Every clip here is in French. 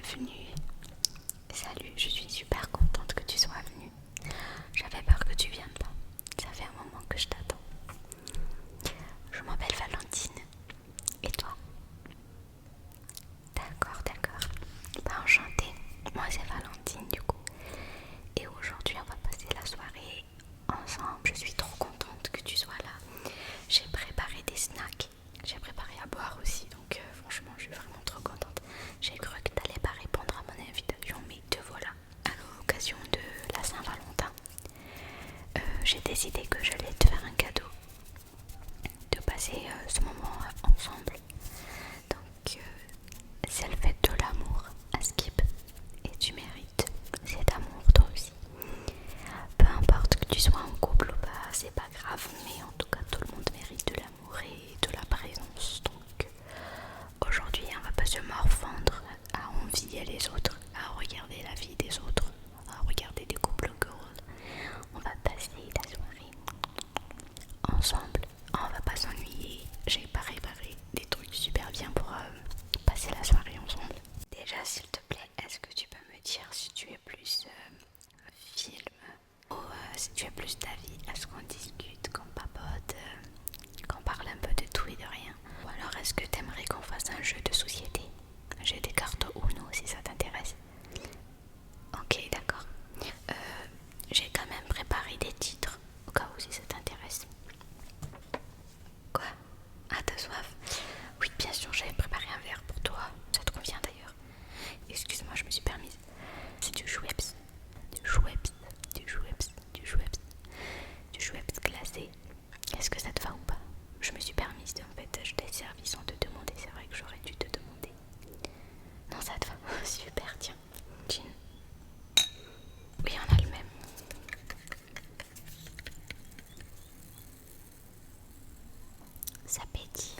venu. Salut, je suis super contente que tu sois venue. J'avais peur que tu viennes pas. Ça fait un moment que je t'attends. Je m'appelle Valentine. Et toi? D'accord, d'accord. Bah enchantée. Moi c'est Valentine du coup. Et aujourd'hui on va passer la soirée ensemble. Je suis trop contente que tu sois là. J'ai préparé des snacks. J'ai préparé à boire aussi. Donc franchement je suis vraiment trop contente. J'ai cru que t'allais pas répondre à mon invitation. Mais te voilà. À l'occasion de la Saint-Valentin. J'ai décidé que j'allais te faire un cadeau. De passer ce moment ensemble. Donc c'est le fait de l'amour à Skip et tu mérites cet amour toi aussi. Peu importe que tu sois en couple ou pas, c'est pas grave, mais en tout cas tout le monde mérite de l'amour et de la présence. Donc aujourd'hui on va pas se morfondre à envier les autres, à regarder la vie des autres, à regarder des couples girls. On va passer la soirée ensemble, on va pas s'ennuyer. J'ai préparé des trucs super bien pour passer la soirée ensemble. Déjà s'il te plaît, est-ce que tu peux me dire si tu es plus film ou si tu es plus d'avis? Est-ce qu'on discute, qu'on papote, qu'on parle un peu de tout et de rien? Ou alors est-ce que tu aimerais qu'on fasse un jeu de société? J'ai des cartes Uno si ça t'intéresse. Ok, d'accord. J'ai quand même préparé des titres au cas où si ça t'intéresse. Quoi? Ah, t'as soif? Oui, bien sûr, j'avais préparé un verre pour toi. Ça te convient d'ailleurs. Excuse-moi, je me suis permise. C'est du Schweppes. Du Schweppes. Du Schweppes. Du Schweppes. Du Schweppes glacé. Est-ce que ça te va ou pas? Je me suis permise. En fait, je t'ai servi sans te demander. C'est vrai que j'aurais dû te demander. Non, ça te va? Super, tiens. Jean. Oui, on a le même. Ça pétille.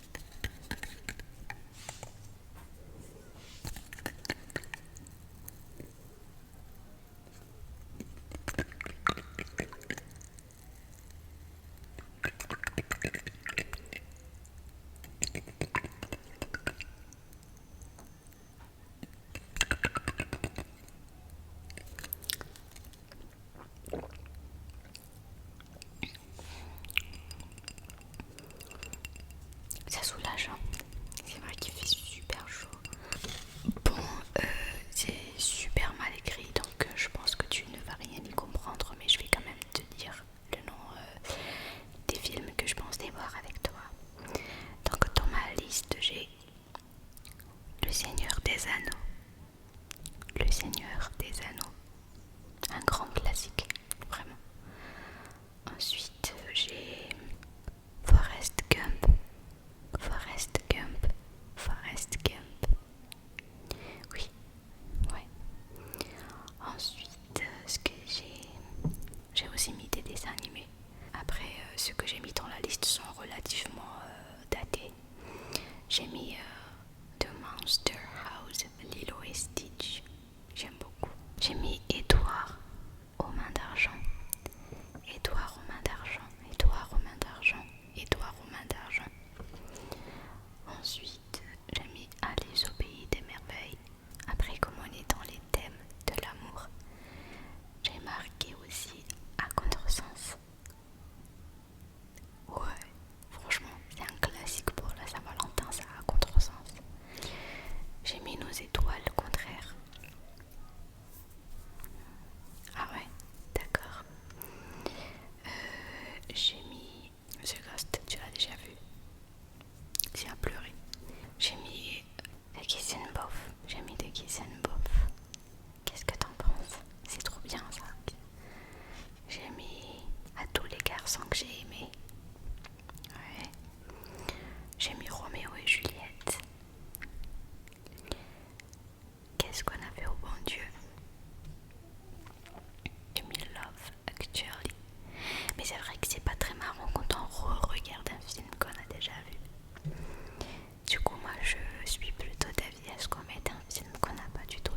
Ça soulage, hein. C'est vrai qu'il fait super chaud. Bon, c'est super mal écrit, donc je pense que tu ne vas rien y comprendre, mais je vais quand même te dire le nom des films que je pense voir avec toi. Donc dans ma liste, j'ai Le Seigneur des Anneaux. Le Seigneur des Anneaux. Un grand classique, vraiment. Ensuite, j'ai Forrest Gump. Forrest Gump. Forrest Gump. Oui, ouais. Ensuite, ce que j'ai aussi mis des dessins animés. Après, ceux que j'ai mis dans la liste sont relativement datés. J'ai mis The Monster House, Lilo et Stitch. J'aime beaucoup. J'ai mis Édouard aux mains d'argent. Édouard aux mains d'argent. Édouard aux mains d'argent. Édouard aux mains d'argent. Ensuite, j'ai mis Alice au pays des merveilles. Après, comme on est dans les thèmes de l'amour, j'ai marqué aussi À contresens. Ouais, franchement, c'est un classique pour la Saint-Valentin, ça À contresens. J'ai mis Nos étoiles contraires. Ah ouais, d'accord. J'ai mis The Ghost, tu l'as déjà vu. C'est à pleurer. J'ai mis The Kiss and Both. J'ai mis The Kiss and Both. Qu'est-ce que t'en penses? C'est trop bien ça. J'ai mis À tous les garçons que j'ai aimés. Ouais. J'ai mis Roméo et Juliette. Qu'est-ce qu'on a fait au bon Dieu? J'ai mis Love Actually. Mais c'est vrai que c'est pas très marrant quand on regarde un film qu'on a déjà vu. Du coup, moi je suis plutôt d'avis à ce qu'on mette un film qu'on n'a pas du tout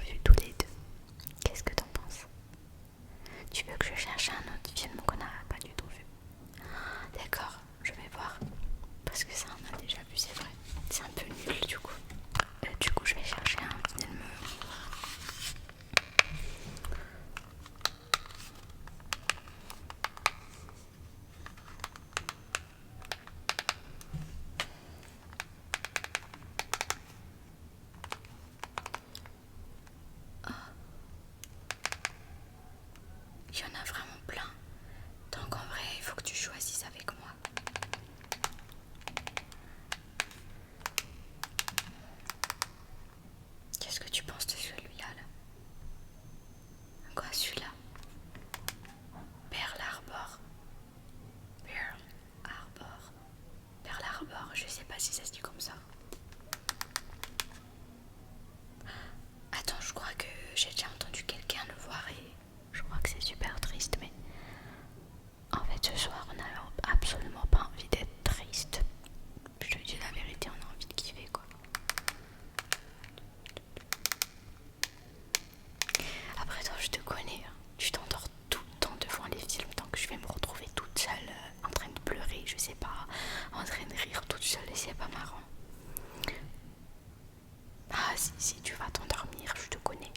si tu vas t'endormir, je te connais.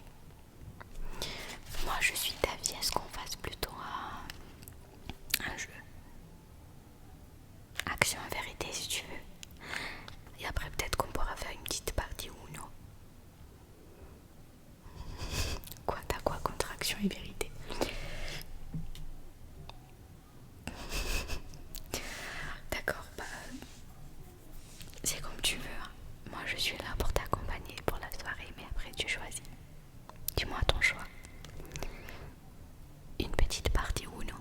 Moi je suis d'avis à ce qu'on fasse plutôt un jeu. Action en vérité si tu veux. Et après peut-être qu'on pourra faire une petite partie Uno. Quoi, t'as quoi contre action et vérité? D'accord, bah c'est comme tu veux, hein. Moi je suis là pour t'accompagner pour la soirée, mais après tu choisis. Dis-moi ton choix. Une petite partie Uno.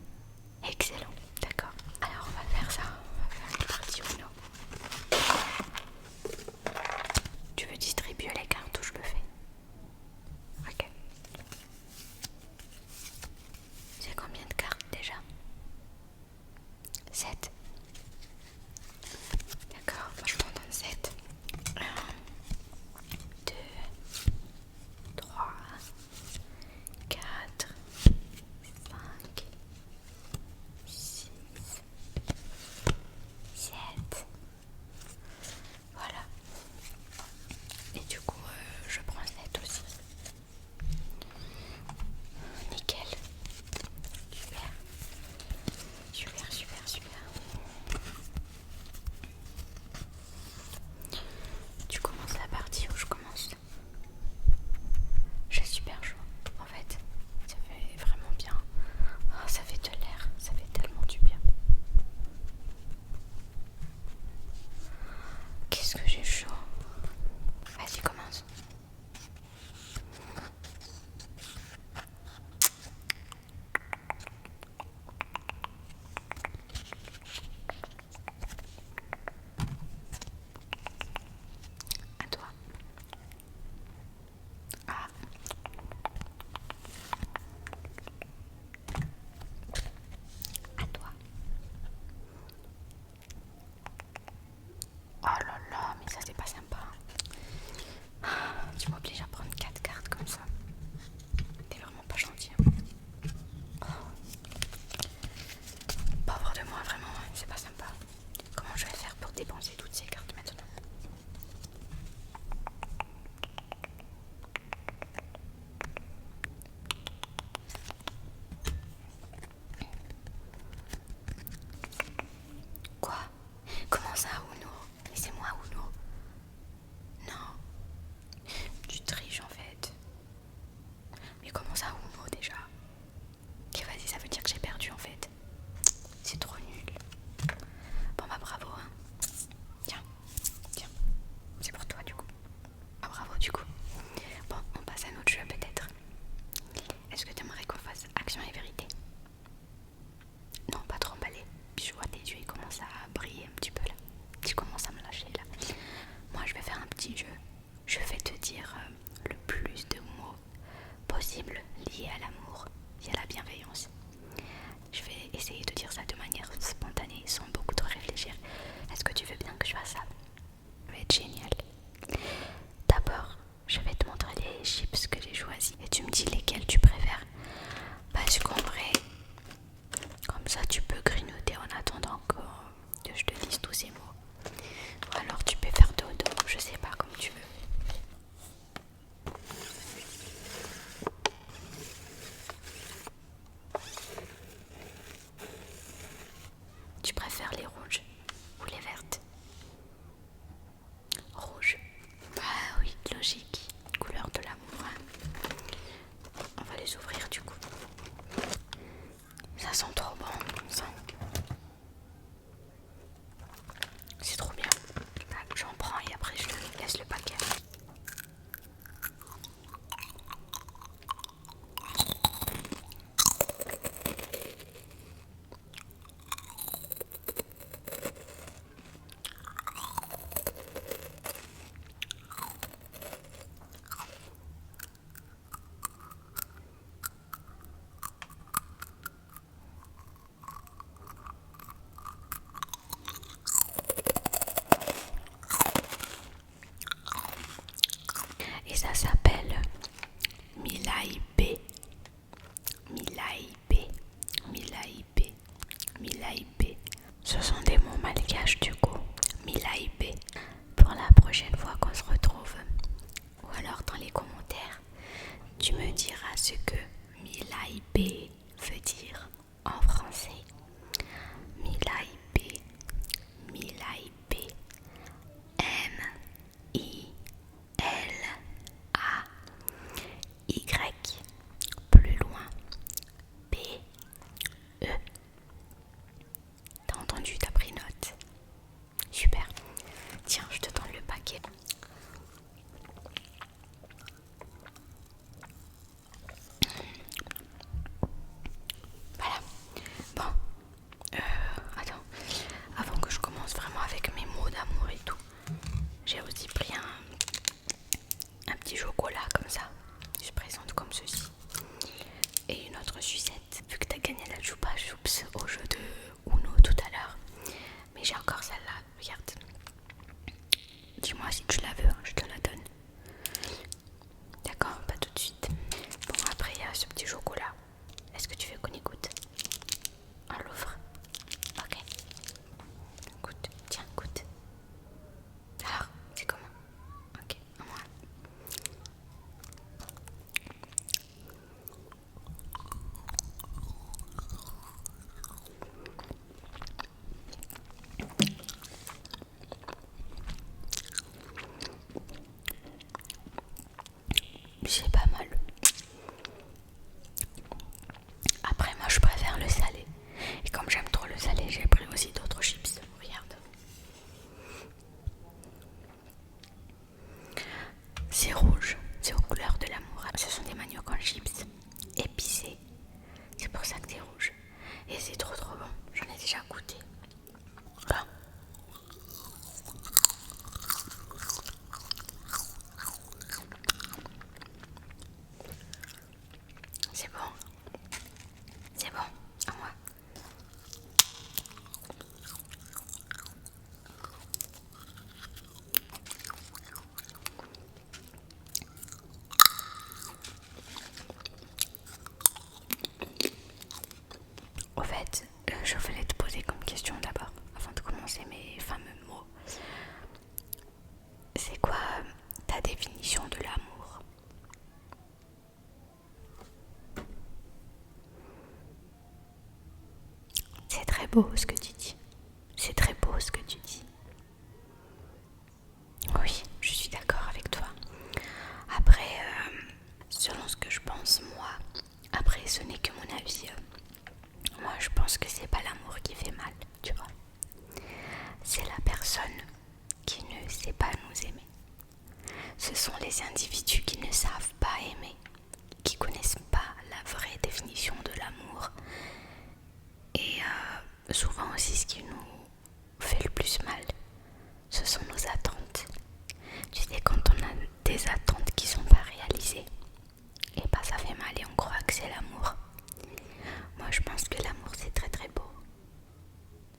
Excellent, d'accord. Alors on va faire ça, on va faire une partie Uno. Tu veux distribuer les cartes ou je le fais? Ok. C'est combien de cartes déjà? 7. D'accord, je t'en donne 7. 1, 2, 3, 4, 5, 6, 7. Voilà. Et du coup, je prends 7 aussi. Nickel. Super. Super, super, super. Tu commences la partie ou je commence? J'ai super chaud. En fait, ça fait vraiment bien. Oh, ça fait de l'air. Ça fait tellement du bien. Qu'est-ce que j'ai chaud. Vas-y, commence. À toi. Ah. À toi. Oh là là, mais ça c'est pas sympa. Tu m'obliges à prendre 4 cartes comme ça. T'es vraiment pas gentil. Pauvre de moi, vraiment, c'est pas sympa. Comment je vais faire pour dépenser toutes ces cartes maintenant? Quoi? Comment ça, Uno? Mais c'est moi, Uno. Non, tu triches en fait. Mais comment ça, Uno déjà? Ok, vas-y, ça veut dire que j'ai perdu en fait. C'est trop nul. Bon bah bravo, hein. Tiens, tiens, c'est pour toi du coup. Ah bravo du coup. Bon, on passe à notre jeu peut-être. Est-ce que tu aimerais qu'on fasse action et vérité? Non, pas trop emballé. Puis je vois tes yeux, ils commencent à briller un petit peu là. Tu commences à me lâcher là. Moi je vais faire un petit jeu. Je vais te dire le plus de mots possible liés à l'amour et à la bienveillance. Je vais essayer de dire ça de manière spontanée, sans beaucoup trop réfléchir. Est-ce que tu veux bien que je fasse ça? Ça va être génial. D'abord, je vais te montrer les chips que j'ai choisis et tu me dis lesquels tu préfères. Parce qu'en vrai, comme ça tu peux grignoter en attendant que je te dise tous ces mots. Ou alors tu peux faire dodo, je sais pas, comme tu veux. Tu préfères les rouges ou les vertes? Rouge. Ah oui, logique. Couleur de l'amour. Hein. ce que Milaïbé veut dire en français. Milaïbé, Milaïbé, M-I-L-A-Y, plus loin, B-E. T'as entendu, t'as pris note. Super. Tiens, je te donne le paquet. Voilà. Bon. Attends. Avant que je commence vraiment avec mes mots d'amour et tout, j'ai aussi pris un petit chocolat comme ça. Je présente comme ceci. Et une autre sucette. Vu que t'as gagné la Chupa Chups au jeu de Uno tout à l'heure. Mais j'ai encore celle-là. Regarde. Dis-moi si tu la veux, je te la donne. D'accord, pas tout de suite. Bon, après il y a ce petit chocolat. Est-ce que tu veux qu'on y goûte? On l'ouvre. Ok. Goûte, tiens, goûte. Alors, c'est comment? Ok, à moi. C'est pas mal. Après, moi je préfère le salé. Et comme j'aime trop le salé, j'ai pris aussi d'autres chips. Regarde. C'est rouge, c'est aux couleurs de l'amour. Ce sont des maniocs en chips épicés. C'est pour ça que c'est rouge. Et c'est trop trop bon. J'en ai déjà goûté. Voilà. C'est bon. C'est bon. À moi. Au fait, je voulais te poser comme question d'abord, avant de commencer mes fameux mots. C'est quoi ta définition de l'amour? C'est très beau ce que tu dis. C'est très beau ce que tu dis. Oui, je suis d'accord avec toi. Après, selon ce que je pense moi, après ce n'est que mon avis, moi je pense que c'est pas l'amour qui fait mal, tu vois. C'est la personne qui ne sait pas nous aimer. Ce sont les individus qui ne savent pas aimer, qui connaissent pas la vraie définition de l'amour. Et souvent aussi ce qui nous fait le plus mal, ce sont nos attentes. Tu sais, quand on a des attentes qui sont pas réalisées, et bah ça fait mal et on croit que c'est l'amour. Moi je pense que l'amour c'est très très beau.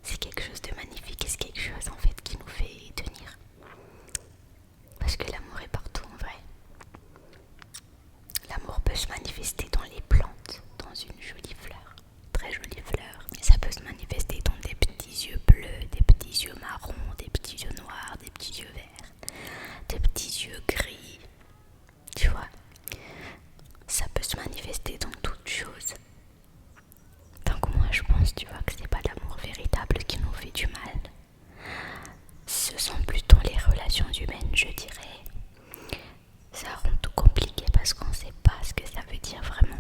C'est quelque chose de magnifique et c'est quelque chose en fait qui nous fait tenir. Parce que l'amour est partout en vrai. L'amour peut se manifester dans les plantes, dans une jolie fleur, très jolie fleur. Ça peut se manifester dans des petits yeux bleus, des petits yeux marrons, des petits yeux noirs, des petits yeux verts, des petits yeux gris. Tu vois, ça peut se manifester dans toutes choses. Donc moi je pense, tu vois, que c'est pas l'amour véritable qui nous fait du mal. Ce sont plutôt les relations humaines, je dirais. Ça rend tout compliqué parce qu'on sait pas ce que ça veut dire vraiment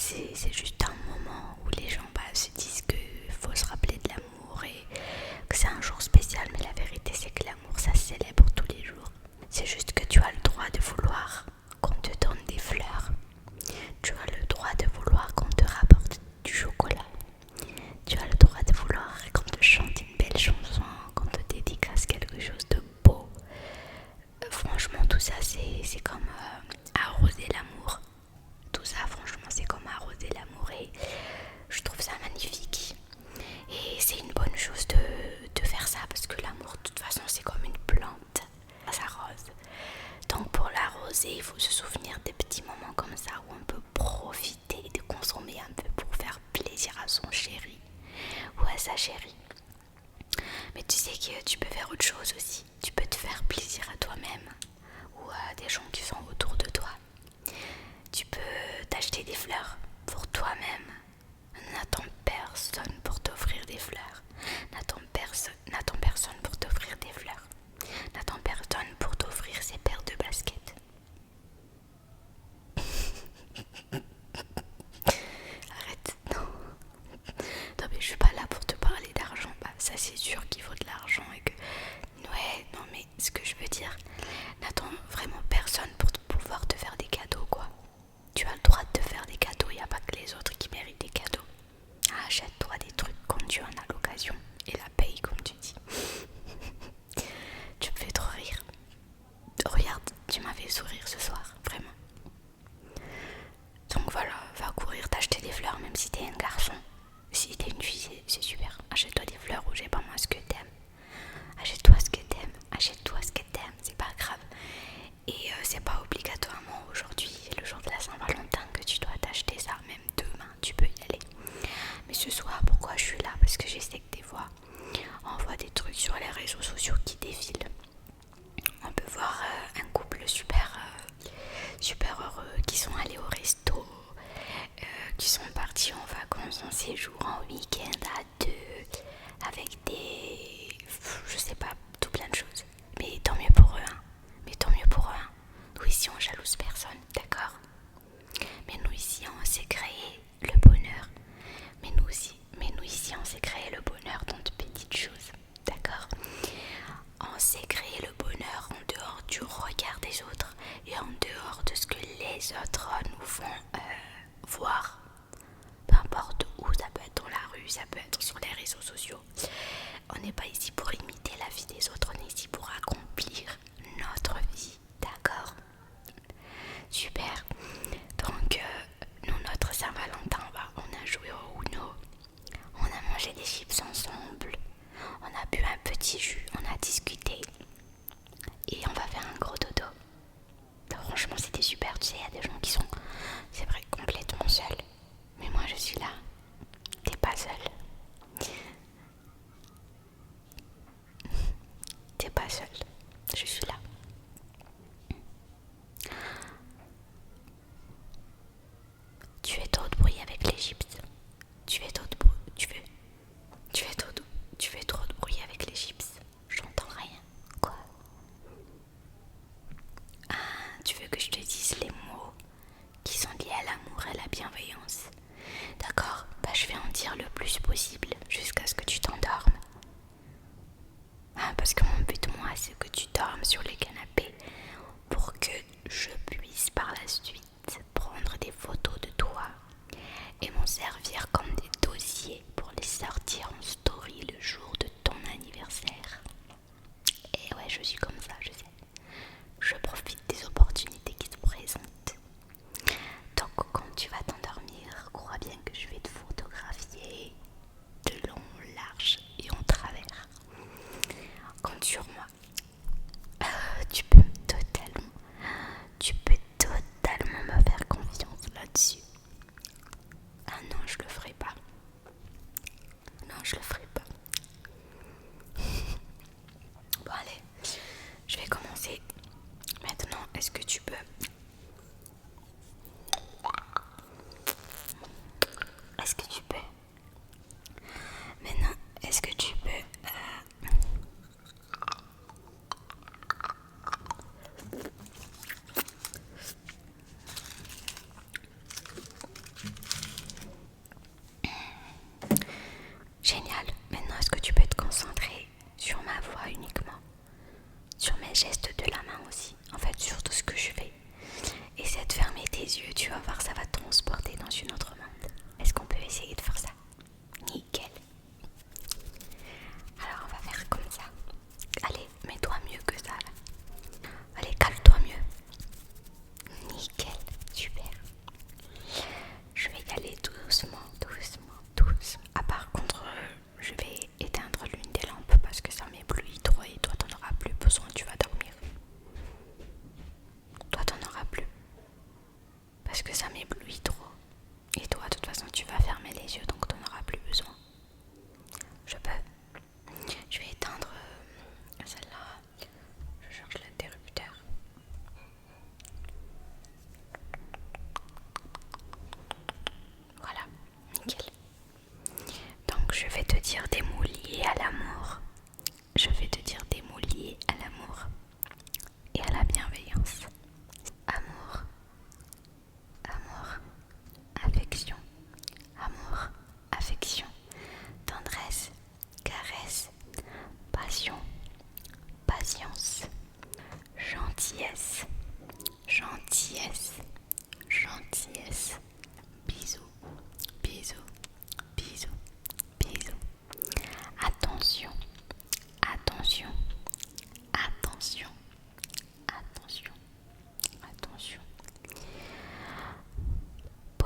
c'est juste un moment où les gens se disent qu'il faut se rappeler de l'amour et que c'est un jour spécial, mais la vérité c'est que l'amour ça se célèbre tous les jours. C'est juste que tu as le droit de vouloir qu'on te donne des fleurs. Tu as le droit de vouloir qu'on te rapporte du chocolat. Tu as le droit de vouloir qu'on te chante une belle chanson, qu'on te dédicace quelque chose de beau. Franchement, tout ça, c'est comme arroser l'amour. Tout ça, franchement, c'est comme arroser l'amour et je trouve ça magnifique. Et c'est une bonne chose de faire ça parce que l'amour, de toute façon, c'est comme une plante. Ça s'arrose. Donc, pour l'arroser, il faut se souvenir des petits moments comme ça où on peut profiter de consommer un peu pour faire plaisir à son chéri ou à sa chérie. Mais tu sais que tu peux faire autre chose aussi. Tu peux te faire plaisir à toi-même ou à des gens qui sont autour de toi. Tu peux t'acheter des fleurs pour toi-même. N'attends personne pour t'offrir des fleurs. N'attends personne pour t'offrir des fleurs. N'attends personne pour t'offrir ses paires de baskets. Arrête, non. Non mais je suis pas là pour te parler d'argent. Bah ça c'est sûr qu'il faut de l'argent et que... Ouais, non mais ce que je veux dire, n'attends vraiment personne pour pouvoir te faire des cadeaux quoi. Tu as le droit de te faire des cadeaux, il n'y a pas que les autres qui méritent des cadeaux. Achète-toi des trucs quand tu en as l'occasion et la paye comme tu dis. Tu me fais trop rire. Regarde, tu m'as fait sourire ce soir, vraiment. Donc voilà, va courir t'acheter des fleurs même si t'es un garçon. Si t'es une fille, c'est super. Achète-toi des fleurs ou j'ai pas moi ce que t'aimes. Achète-toi ce que t'aimes, achète-toi ce que t'aimes, c'est pas grave. Et c'est pas obligatoirement aujourd'hui, le jour de la Saint-Valentin, que tu dois t'acheter ça. Même demain, tu peux y aller. Mais ce soir, pourquoi je suis là? Parce que je sais que des fois, on voit des trucs sur les réseaux sociaux qui défilent. On peut voir un couple super heureux qui sont allés au resto, qui sont partis en vacances, en séjour, en week-end à deux, avec des... je sais pas, tout plein de choses. Mais tant mieux pour eux, hein. Mais tant mieux pour eux, hein. Nous ici on jalouse personne, d'accord? Mais nous ici on s'est créé le bonheur. Mais nous ici on s'est créé le bonheur dans de petites choses, d'accord? On s'est créé le bonheur en dehors du regard des autres et en dehors de ce que les autres nous font voir. Peu importe où, ça peut être dans la rue, ça peut être sur les réseaux sociaux. On n'est pas ici pour imiter la vie des autres, on est ici pour accomplir notre vie, d'accord? Super. Donc, nous, notre Saint-Valentin, on a joué au Uno, on a mangé des chips ensemble, on a bu un petit jus, on a discuté et on va faire un gros dodo. Franchement, c'était super. Tu sais, il y a des gens qui sont, c'est vrai, complètement seuls. Mais moi, je suis là. T'es pas seul. T'es pas seul. Je suis là. Tu fais trop de bruit avec les chips. Tu fais trop de bruit. Tu fais trop de bruit avec les chips. J'entends rien. Quoi? Ah, tu veux que je te dise les mots qui sont liés à l'amour et à la bienveillance? D'accord, je vais en dire le plus possible jusqu'à ce que tu t'endormes. Parce que mon but, moi, c'est que tu dormes sur le canapé pour que je puisse par la suite prendre des photos de toi et m'en servir comme des dossiers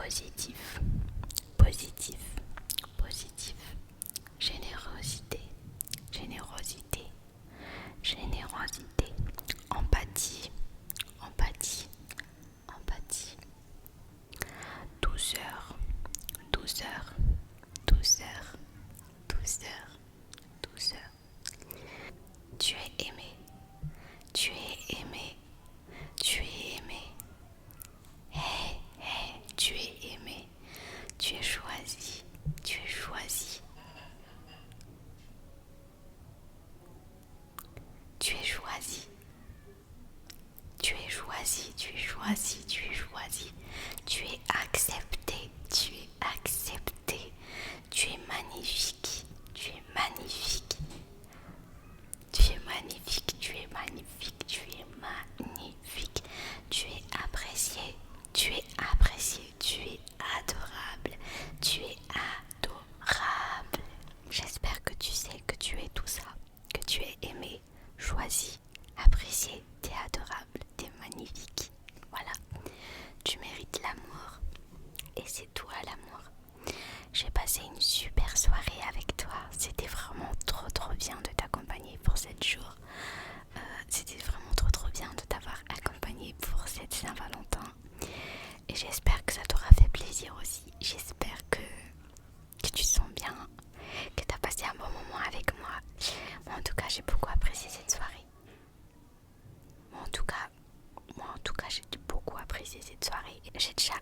positif, positif, positif, générosité, générosité, générosité, empathie, empathie, empathie, douceur, douceur, douceur, douceur, douceur. Tu es aimé, tu es aimé, tu es aimé. Hey, hey, tu es aimé, tu es choisi, tu es choisi. Tu es choisi. Tu es choisi, tu es choisi, tu es choisi. Tu es accepté, tu es accepté. Tu es magnifique, tu es magnifique. Tu es magnifique, tu es magnifique, tu es magnifique. Tu es apprécié, tu es apprécié, tu es adorable, tu es adorable. J'espère que tu sais que tu es tout ça, que tu es aimé, choisi, apprécié, t'es adorable, t'es magnifique. Voilà, tu mérites l'amour et c'est toi l'amour. J'ai passé une super soirée avec toi, c'était vraiment trop bien de t'accompagner pour 7 jours. C'était vraiment trop bien de t'avoir accompagné pour cette Saint-Valentin. Et j'espère que ça t'aura fait plaisir aussi. J'espère que tu te sens bien, que tu as passé un bon moment avec moi. Moi en tout cas j'ai beaucoup apprécié cette soirée. Moi en tout cas j'ai beaucoup apprécié cette soirée. J'ai déjà